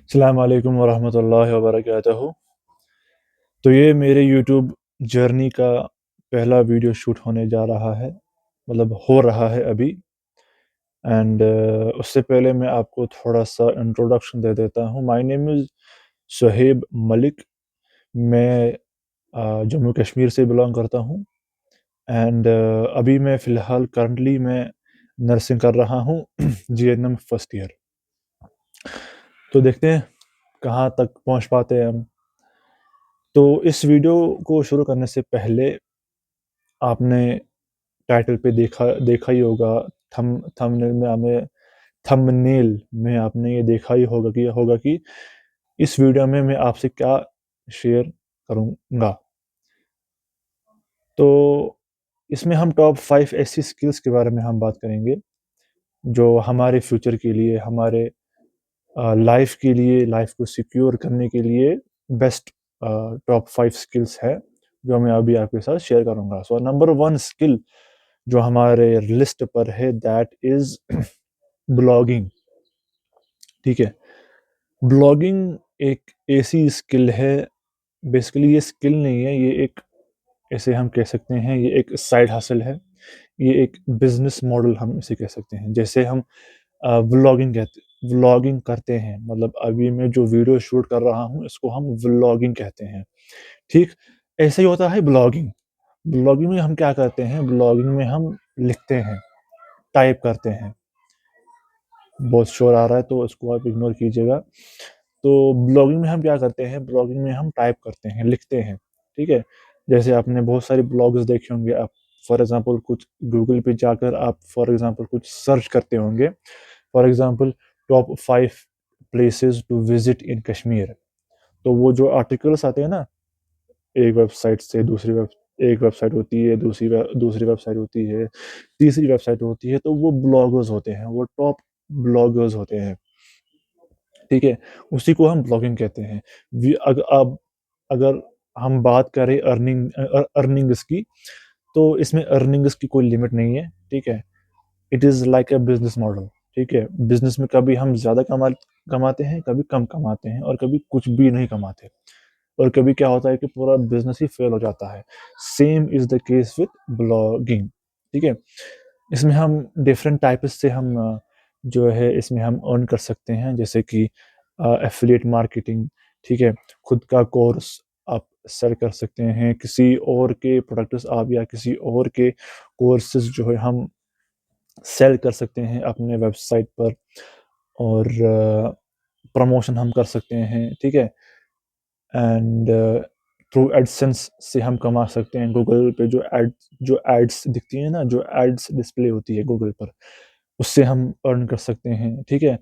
अस्सलाम वालेकुम वरहमतुल्लाहि वबरकातुहू। तो ये मेरे यूट्यूब जर्नी का पहला वीडियो शूट होने जा रहा है, मतलब हो रहा है अभी। एंड उससे पहले मैं आपको थोड़ा-सा इंट्रोडक्शन दे देता हूँ। My name is Suhaib Malik. मैं जम्मू कश्मीर से बिलॉन्ग करता हूँ। एंड अभी मैं फ़िलहाल करंटली मैं नर्सिंग कर रहा हूँ जीएनएम फर्स्ट ईयर। तो देखते हैं कहाँ तक पहुँच पाते हैं हम। तो इस वीडियो को शुरू करने से पहले आपने टाइटल पे देखा देखा ही होगा, थंबनेल में आपने ये देखा ही होगा कि इस वीडियो में मैं आपसे क्या शेयर करूँगा। तो इसमें हम टॉप 5 ऐसी स्किल्स के बारे में हम बात करेंगे, जो हमारे फ्यूचर के लिए, हमारे लाइफ़ के लिए, लाइफ़ को सिक्योर करने के लिए बेस्ट टॉप 5 स्किल्स है, जो मैं अभी आपके साथ शेयर करूँगा। सो नंबर 1 स्किल जो हमारे लिस्ट पर है दैट इज़ ब्लॉगिंग, ठीक है? ब्लॉगिंग एक ऐसी स्किल है, बेसिकली ये स्किल नहीं है, ये एक ऐसे हम कह सकते हैं, ये एक साइड हसल है, ये एक बिज़नेस मॉडल हम इसे कह सकते हैं। जैसे हम व्लॉगिंग करते हैं, मतलब अभी मैं जो वीडियो शूट कर रहा हूँ, इसको हम व्लॉगिंग कहते हैं, ठीक? ऐसे ही होता है ब्लॉगिंग। ब्लॉगिंग में हम क्या करते हैं, ब्लॉगिंग में हम लिखते हैं, टाइप करते हैं। बहुत शोर आ रहा है तो इसको आप इग्नोर कीजिएगा। तो ब्लॉगिंग में हम क्या करते हैं, ब्लॉगिंग में हम टाइप करते हैं, लिखते हैं, ठीक है? जैसे आपने बहुत सारे ब्लॉग्स देखे होंगे, आप फॉर एग्ज़ाम्पल कुछ गूगल पे जाकर आप फॉर एग्ज़ाम्पल कुछ सर्च करते होंगे। For example top 5 places to visit in Kashmir. तो वो जो आर्टिकल्स आते हैं ना, एक वेबसाइट से दूसरी वेब एक वेबसाइट होती है, दूसरी वेबसाइट होती है, तीसरी वेबसाइट होती है, तो वो ब्लॉगर्स होते हैं, वो टॉप ब्लॉगर्स होते हैं, ठीक है? उसी को हम ब्लॉगिंग कहते हैं। वी अग अब अगर हम बात करें अर्निंग्स की, तो इसमें अर्निंग्स की कोई लिमिट नहीं है, ठीक है? It is like a business model, ठीक है? बिज़नेस में कभी हम ज़्यादा कमाते हैं, कभी कम कमाते हैं और कभी कुछ भी नहीं कमाते। और कभी क्या होता है कि पूरा बिज़नेस ही फेल हो जाता है। Same is the case with blogging, ठीक है? इसमें हम डिफरेंट टाइप्स से हम जो है इसमें हम अर्न कर सकते हैं, जैसे कि एफ़िलिएट मार्केटिंग, ठीक है? खुद का कोर्स आप सेल कर सकते हैं, किसी और के प्रोडक्ट्स आप या किसी और के कोर्सेज़ जो है हम सेल कर सकते हैं अपने वेबसाइट पर और प्रमोशन हम कर सकते हैं, ठीक है? एंड थ्रू एडसेंस से हम कमा सकते हैं। गूगल पे जो एड्स दिखती हैं ना, जो एड्स डिस्प्ले होती है गूगल पर, उससे हम अर्न कर सकते हैं, ठीक है?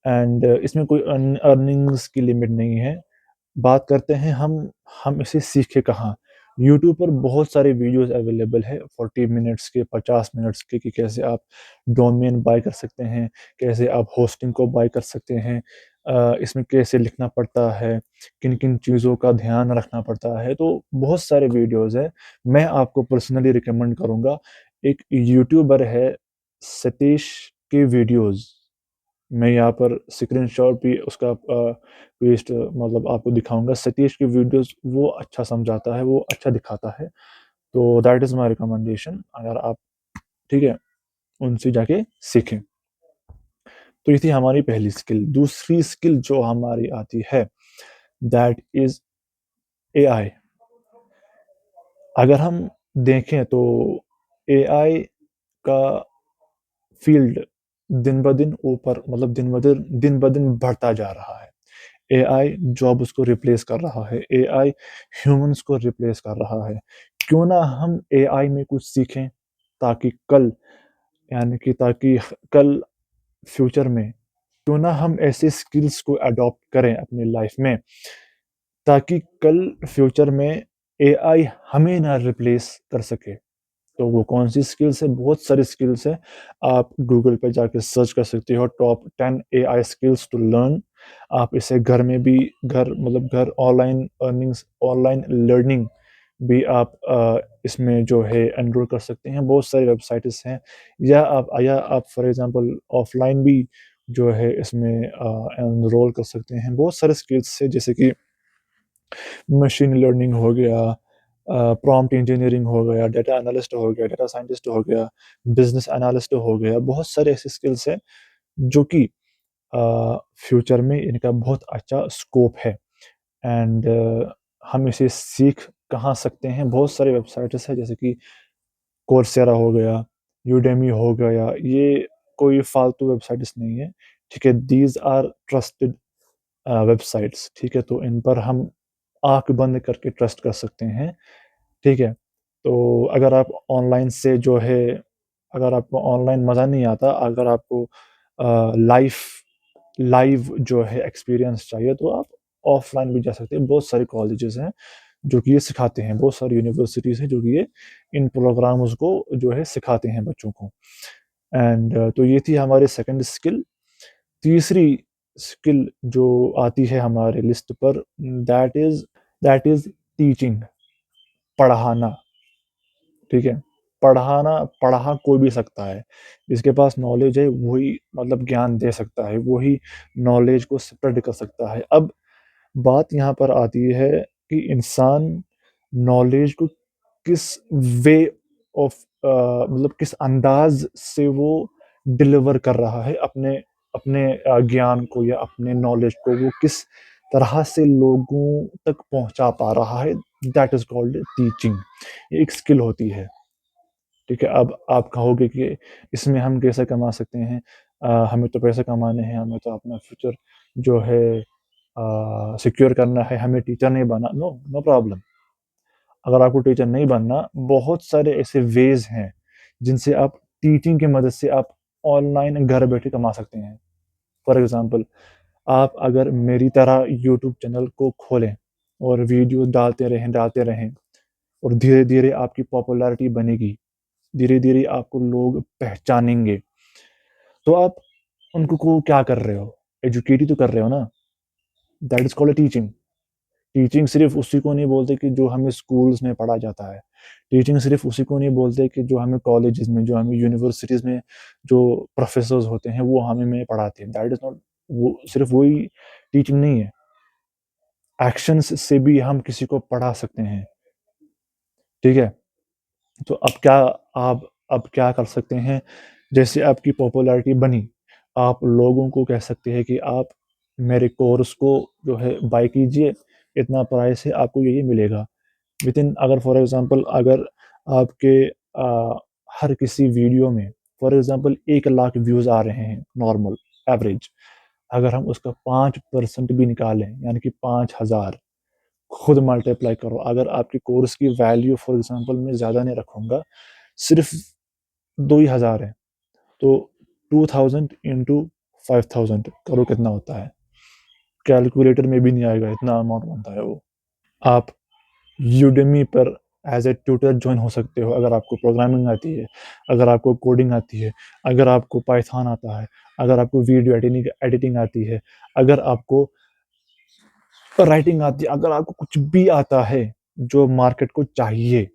एंड इसमें कोई अर्निंग्स की लिमिट नहीं है। बात करते हैं हम इसे सीखे कहाँ? यूट्यूब पर बहुत सारे वीडियोज़ अवेलेबल है, 40 मिनट्स के, 50 मिनट्स के, कि कैसे आप डोमेन बाय कर सकते हैं, कैसे आप होस्टिंग को बाय कर सकते हैं, इसमें कैसे लिखना पड़ता है, किन-किन चीज़ों का ध्यान रखना पड़ता है, तो बहुत सारे वीडियोज़ हैं। मैं आपको पर्सनली रिकमेंड करूँगा, एक यूट्यूबर है सतीश के वीडियोज़, मैं यहाँ पर स्क्रीनशॉट भी उसका पेस्ट मतलब आपको दिखाऊँगा। सतीश की वीडियोज़ वो अच्छा समझाता है, वो अच्छा दिखाता है। तो दैट इज़ माय रिकमेंडेशन, अगर आप, ठीक है, उनसे जाके सीखें। तो ये थी हमारी पहली स्किल। दूसरी स्किल जो हमारी आती है दैट इज़ एआई। अगर हम देखें तो एआई का फ़ील्ड दिन-ब-दिन ऊपर, मतलब दिन-ब-दिन बढ़ता जा रहा है। एआई जॉब्स को रिप्लेस कर रहा है, एआई ह्यूमन्स को रिप्लेस कर रहा है। क्यों ना हम एआई में कुछ सीखें, ताकि कल, यानी कि ताकि कल फ्यूचर में क्यों ना हम ऐसे स्किल्स को अडॉप्ट करें अपनी लाइफ में, ताकि कल फ्यूचर में एआई हमें ना रिप्लेस कर सके। तो वो कौन-सी स्किल्स है? बहुत सारी स्किल्स हैं। आप गूगल पे जाके सर्च कर सकते हो top 10 AI skills to learn. आप इसे घर में भी, घर ऑनलाइन अर्निंग्स, ऑनलाइन लर्निंग भी आप इसमें जो है एनरोल कर सकते हैं। बहुत सारी वेबसाइट्स हैं, या आप फॉर एग्ज़ाम्पल ऑफ़लाइन भी जो है इसमें एनरोल कर सकते हैं। बहुत सारे स्किल्स हैं जैसे कि मशीन लर्निंग हो गया, प्रॉम्प्ट इंजीनियरिंग हो गया, डेटा एनालिस्ट हो गया, डेटा साइंटिस्ट हो गया, बिज़नेस एनालिस्ट हो गया। बहुत सारे ऐसे स्किल्स हैं जो कि फ्यूचर में इनका बहुत अच्छा स्कोप है। एंड हम इसे सीख कहाँ सकते हैं? बहुत सारे वेबसाइट्स हैं जैसे कि कोर्सेरा हो गया, यूडेमी हो गया, ये कोई फालतू वेबसाइट्स नहीं है, ठीक है? दीज़ आर ट्रस्टेड वेबसाइट्स, ठीक है? तो इन पर हम आँख बंद करके ट्रस्ट कर सकते हैं, ठीक है? तो अगर आप ऑनलाइन से जो है अगर आपको ऑनलाइन मज़ा नहीं आता, अगर आपको लाइफ़ लाइव जो है एक्सपीरियंस चाहिए, तो आप ऑफ़लाइन भी जा सकते हैं। बहुत सारे कॉलेजेस हैं जो कि ये सिखाते हैं, बहुत सारी यूनिवर्सिटीज़ हैं जो कि ये इन प्रोग्राम्स को जो है सिखाते हैं बच्चों को। एंड तो ये थी हमारी सेकंड स्किल। तीसरी स्किल जो आती है हमारे लिस्ट पर, दैट इज़ टीचिंग, पढ़ाना, ठीक है? पढ़ा कोई भी सकता है। जिसके पास नॉलेज है वही मतलब ज्ञान दे सकता है, वही नॉलेज को स्प्रेड कर सकता है। अब बात यहाँ पर आती है कि इंसान नॉलेज को किस वे ऑफ मतलब किस अंदाज़ से वो डिलीवर कर रहा है अपने अपने ज्ञान को या अपने नॉलेज को वो किस तरह से लोगों तक पहुँचा पा रहा है, दैट इज़ कॉल्ड टीचिंग। ये एक स्किल होती है, ठीक है? अब आप कहोगे कि इसमें हम कैसे कमा सकते हैं? हमें तो पैसे कमाने हैं, हमें तो अपना फ्यूचर जो है सिक्योर करना है, हमें टीचर नहीं बनना। No, no problem. अगर आपको टीचर नहीं बनना, बहुत सारे ऐसे वेज़ हैं, जिनसे आप टीचिंग की मदद से आप ऑनलाइन घर बैठे कमा सकते हैं। फॉर एग्ज़ाम्पल, आप अगर मेरी तरह यूट्यूब चैनल को खोलें और वीडियो डालते रहें और धीरे-धीरे आपकी पॉपुलैरिटी बनेगी, धीरे-धीरे आपको लोग पहचानेंगे, तो आप उनको को क्या कर रहे हो? एजुकेट ही तो कर रहे हो ना। That is called teaching. Teaching सिर्फ़ उसी को नहीं बोलते कि जो हमें स्कूल्स में पढ़ाया जाता है। टीचिंग सिर्फ़ उसी को नहीं बोलते कि जो हमें कॉलेजेस में, जो हमें यूनिवर्सिटीज़ में जो प्रोफ़ेसर्स होते हैं, वो हमें पढ़ाते हैं। दैट इज़ नॉट वो सिर्फ़ वही टीचिंग नहीं है। एक्शन्स से भी हम किसी को पढ़ा सकते हैं, ठीक है? तो आप अब क्या कर सकते हैं, जैसे आपकी पॉपुलैरिटी बनी, आप लोगों को कह सकते हैं कि आप मेरे कोर्स को जो है बाय कीजिए, इतना प्राइस है, आपको ये मिलेगा। विथिन अगर फॉर एग्ज़ाम्पल अगर आपके हर किसी वीडियो में फॉर एग्ज़ाम्पल 1 लाख व्यूज़ आ रहे हैं नॉर्मल, एवरेज, अगर हम उसका 5% भी निकालें, यानी कि 5,000 खुद मल्टीप्लाई करो। अगर आपके कोर्स की वैल्यू फॉर एग्ज़ाम्पल मैं ज़्यादा नहीं रखूँगा, सिर्फ़ 2 ही हज़ार है, तो 2000 इंटू 5000 करो कितना होता है? कैलकुलेटर में भी नहीं आएगा, इतना अमाउंट बनता है वो। आप यूडेमी पर एज़ अ ट्यूटर जॉइन हो सकते हो अगर आपको प्रोग्रामिंग आती है, अगर आपको कोडिंग आती है, अगर आपको पाइथन आता है, अगर आपको वीडियो एडिटिंग एडिटिंग आती है, अगर आपको राइटिंग आती है, अगर आपको कुछ भी आता है जो मार्केट को चाहिए,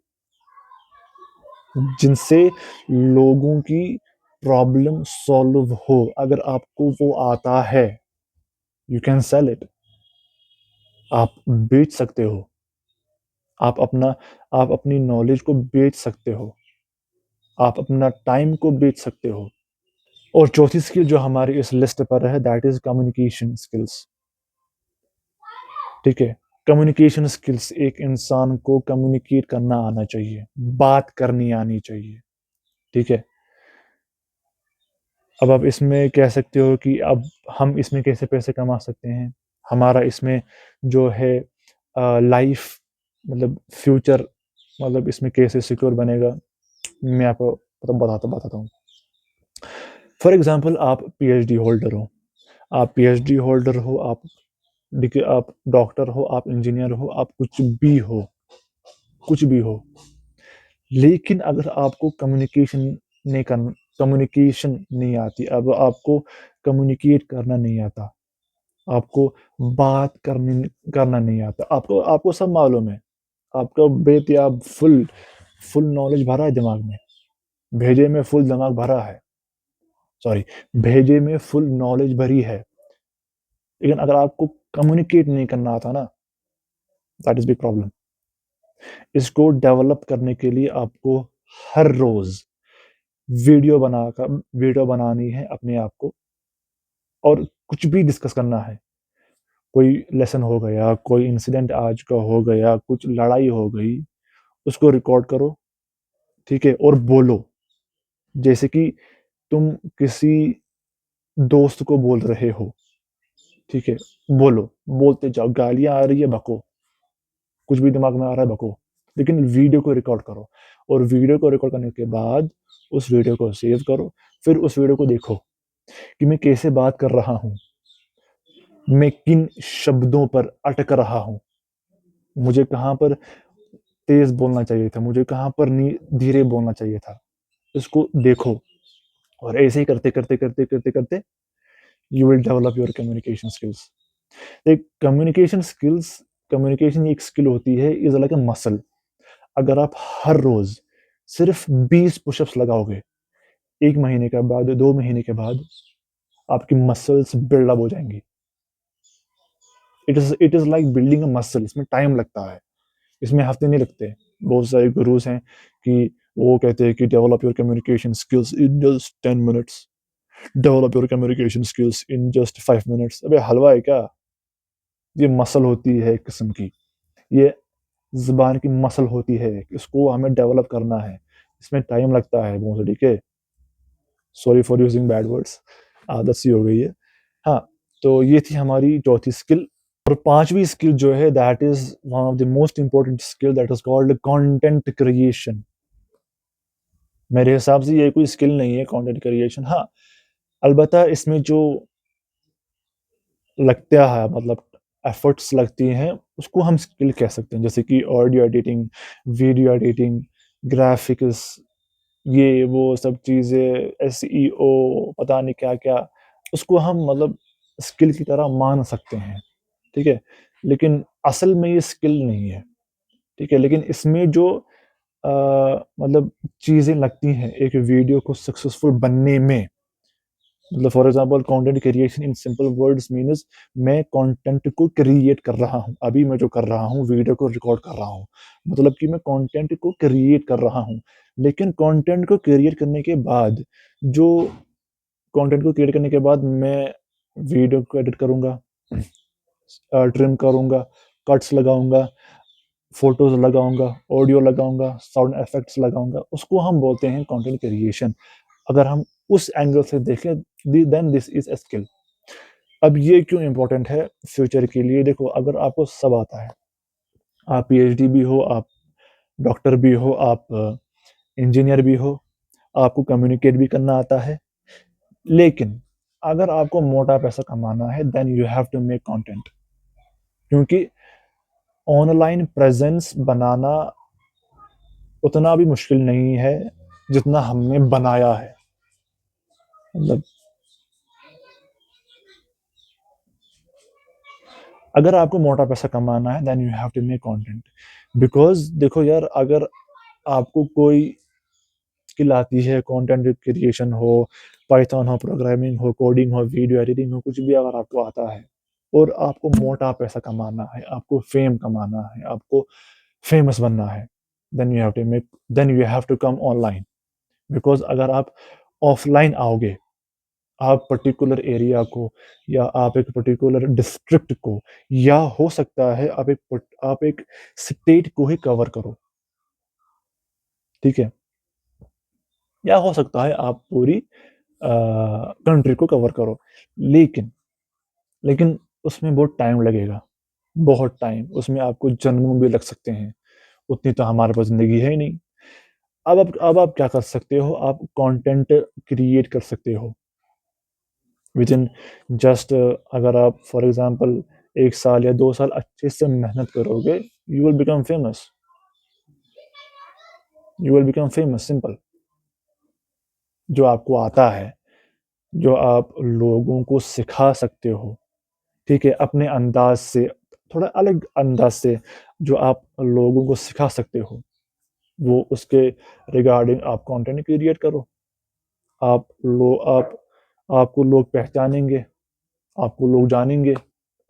जिनसे लोगों की प्रॉब्लम सॉल्व हो, अगर आपको वो आता है, यू कैन सेल इट। आप बेच सकते हो। आप अपना आप अपनी नॉलेज को बेच सकते हो। आप अपना टाइम को बेच सकते हो। और चौथी स्किल जो हमारी इस लिस्ट पर है दैट इज़ कम्युनिकेशन स्किल्स, ठीक है? कम्युनिकेशन स्किल्स एक इंसान को कम्युनिकेट करना आना चाहिए, बात करनी आनी चाहिए, ठीक है? अब आप इसमें कह सकते हो कि अब हम इसमें कैसे पैसे कमा सकते हैं? हमारा इसमें जो है लाइफ़ मतलब फ्यूचर मतलब इसमें कैसे सिक्योर बनेगा? मैं आपको मतलब बताता हूँ। फॉर एग्ज़ाम्पल आप पीएचडी होल्डर हो, आप पीएचडी होल्डर हो, आप डॉक्टर हो, आप इंजीनियर हो, आप कुछ भी हो। लेकिन अगर आपको कम्युनिकेशन नहीं आती, अब आपको कम्युनिकेट करना नहीं आता, आपको बात करना नहीं आता, आपको आपको सब मालूम है, आपका बेतियाब फुल नॉलेज भरा है दिमाग में, भेजे में फुल दिमाग भरा है, सॉरी, भेजे में फुल नॉलेज भरी है, लेकिन अगर आपको कम्युनिकेट नहीं करना आता ना, दैट इज़ बिग प्रॉब्लम। इसको डेवलप करने के लिए आपको हर रोज़ वीडियो बनानी है अपने आप को, और कुछ भी डिस्कस करना है। कोई लेसन हो गया, कोई इंसिडेंट आज का हो गया, कुछ लड़ाई हो गई, उसको रिकॉर्ड करो, ठीक है? और बोलो, जैसे कि तुम किसी दोस्त को बोल रहे हो, ठीक है? बोलो, बोलते जाओ, गालियाँ आ रही है बको, कुछ भी दिमाग में आ रहा है बको, लेकिन वीडियो को रिकॉर्ड करो, और वीडियो को रिकॉर्ड करने के बाद उस वीडियो को सेव करो, फिर उस वीडियो को देखो कि मैं कैसे बात कर रहा हूँ, मैं किन शब्दों पर अटक रहा हूँ, मुझे कहाँ पर तेज़ बोलना चाहिए था, मुझे कहाँ पर धीरे बोलना चाहिए था। इसको देखो, और ऐसे ही करते you will develop your communication skills. एक कम्युनिकेशन एक स्किल होती है, इज लाइक अ मसल। अगर आप हर रोज सिर्फ 20 पुशअप्स लगाओगे, 1 महीने के बाद, 2 महीने के बाद आपकी मसल्स बिल्डअप हो जाएंगी। It is like building a muscle. इसमें टाइम लगता है, इसमें हफ्ते नहीं लगते। बहुत सारे गुरुज हैं कि वो कहते हैं कि develop your communication skills in just 10 minutes, develop your communication skills in just 5 minutes. अबे हलवा है क्या? ये मसल होती है एक किस्म की, ये ज़ुबान की मसल होती है, इसको हमें डेवलप करना है, इसमें टाइम लगता है बहुत, ठीक है? Sorry for using bad words, आदत सी हो गई है। हाँ, तो ये थी हमारी चौथी स्किल। और पांचवी स्किल जो है, that is one of the most important skill, that is called content creation. मेरे हिसाब से ये कोई स्किल नहीं है कंटेंट क्रिएशन। हाँ, अलबत्ता इसमें जो लगता है, मतलब एफर्ट्स लगती हैं, उसको हम स्किल कह सकते हैं, जैसे कि audio editing, video editing, graphics, ये वो सब चीज़ें, एसईओ, पता नहीं क्या क्या, उसको हम मतलब स्किल की तरह मान सकते हैं, ठीक है? लेकिन असल में ये स्किल नहीं है, ठीक है? लेकिन इसमें जो अ, मतलब चीज़ें लगती हैं एक वीडियो को सक्सेसफुल बनने में, मतलब for example content creation in simple words means मैं कंटेंट को क्रिएट कर रहा हूँ। अभी मैं जो कर रहा हूँ, वीडियो को रिकॉर्ड कर रहा हूँ, मतलब कि मैं कंटेंट को क्रिएट कर रहा हूँ। लेकिन कंटेंट को क्रिएट करने के बाद, जो कंटेंट को क्रिएट करने के बाद मैं वीडियो को एडिट करूँगा, ट्रिम करूँगा, कट्स लगाऊँगा, फोटोज़ लगाऊँगा, ऑडियो लगाऊँगा, साउंड इफेक्ट्स लगाऊँगा, उसको हम बोलते हैं कंटेंट क्रिएशन। अगर हम उस एंगल से देखें, then this is a skill. अब ये क्यों इम्पोर्टेंट है फ्यूचर के लिए? देखो, अगर आपको सब आता है, आप पीएचडी भी हो, आप डॉक्टर भी हो, आप इंजीनियर भी हो, आपको कम्युनिकेट भी करना आता है, लेकिन अगर आपको मोटा पैसा कमाना है, then you have to make content. क्योंकि ऑनलाइन प्रेजेंस बनाना उतना भी मुश्किल नहीं है जितना हमने बनाया है। मतलब अगर आपको मोटा पैसा कमाना है, then you have to make content. Because देखो यार, अगर आपको कोई स्किल आती है, कंटेंट क्रिएशन हो, पाइथन हो, प्रोग्रामिंग हो, कोडिंग हो, वीडियो एडिटिंग हो, कुछ भी अगर आपको आता है, और आपको मोटा पैसा कमाना है, आपको फेम कमाना है, आपको फेमस बनना है, then you have to make then you have to come online. Because अगर आप ऑफलाइन आओगे, आप पर्टिकुलर एरिया को, या आप एक पर्टिकुलर डिस्ट्रिक्ट को, या हो सकता है आप एक स्टेट को ही कवर करो, ठीक है? या हो सकता है आप पूरी कंट्री को कवर करो, लेकिन लेकिन उसमें बहुत टाइम लगेगा, बहुत टाइम। उसमें आपको जन्म भी लग सकते हैं, उतनी तो हमारे पास ज़िंदगी है ही नहीं। अब आप क्या कर सकते हो? आप कंटेंट क्रिएट कर सकते हो विद इन जस्ट, अगर आप फॉर एग्जांपल 1 साल या 2 साल अच्छे से मेहनत करोगे, you will become famous, you will become famous, simple. जो आपको आता है, जो आप लोगों को सिखा सकते हो, ठीक है? अपने अंदाज से, थोड़ा अलग अंदाज से, जो आप लोगों को सिखा सकते हो, वो उसके रिगार्डिंग आप कंटेंट क्रिएट करो। आप आपको लोग पहचानेंगे, आपको लोग जानेंगे,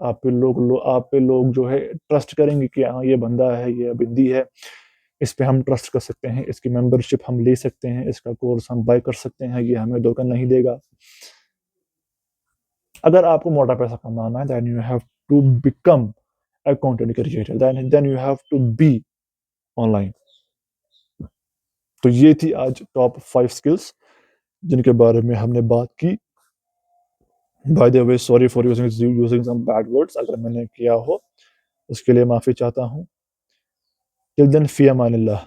आप पे लोग जो है ट्रस्ट करेंगे कि हाँ, ये बंदा है, ये बिंदी है, इस पे हम ट्रस्ट कर सकते हैं, इसकी मेंबरशिप हम ले सकते हैं, इसका कोर्स हम बाय कर सकते हैं, ये हमें धोखा नहीं देगा। अगर आपको मोटा पैसा कमाना है, then you have to become a content creator, then you have to be online. तो ये थी आज टॉप 5 स्किल्स जिनके बारे में हमने बात की। By the way, sorry for using some bad words, अगर मैंने किया हो उसके लिए माफी चाहता हूँ। टिल देन, फी अमानिल्लाह।